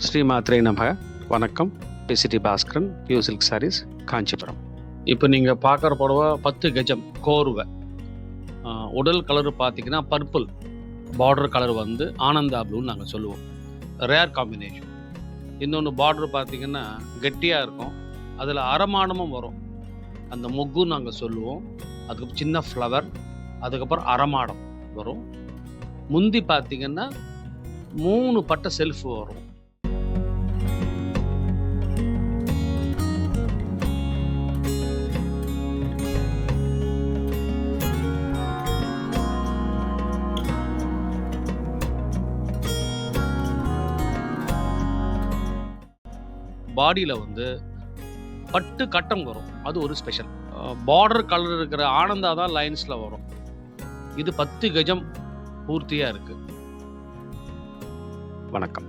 ஸ்ரீ மாத்ரே நமக. வணக்கம். PCD Baskaran, pure silk sarees, Kanchipuram. இப்போ நீங்கள் பார்க்குற புடவை 10 கஜம் கோர்வை. உடல் கலர் பார்த்தீங்கன்னா பர்பிள், பார்டர் கலர் வந்து ஆனந்தா ப்ளூன்னு நாங்கள் சொல்லுவோம். Rare combination. இன்னொன்று பார்டர் பார்த்தீங்கன்னா கெட்டியாக இருக்கும், அதில் அரமானமும் வரும். அந்த மொக்குன்னு நாங்கள் சொல்லுவோம். அதுக்கு சின்ன ஃப்ளவர், அதுக்கப்புறம் அரமாடம் வரும். முந்தி பார்த்தீங்கன்னா 3 பட்டை செல்ஃப் வரும். பாடியில் வந்து பட்டு கட்டம் வரும், அது ஒரு ஸ்பெஷல். பார்டர் கலர் இருக்கிற ஆனந்தா தான் லைன்ஸில் வரும். இது 10 கஜம் பூர்த்தியாக இருக்குது. வணக்கம்.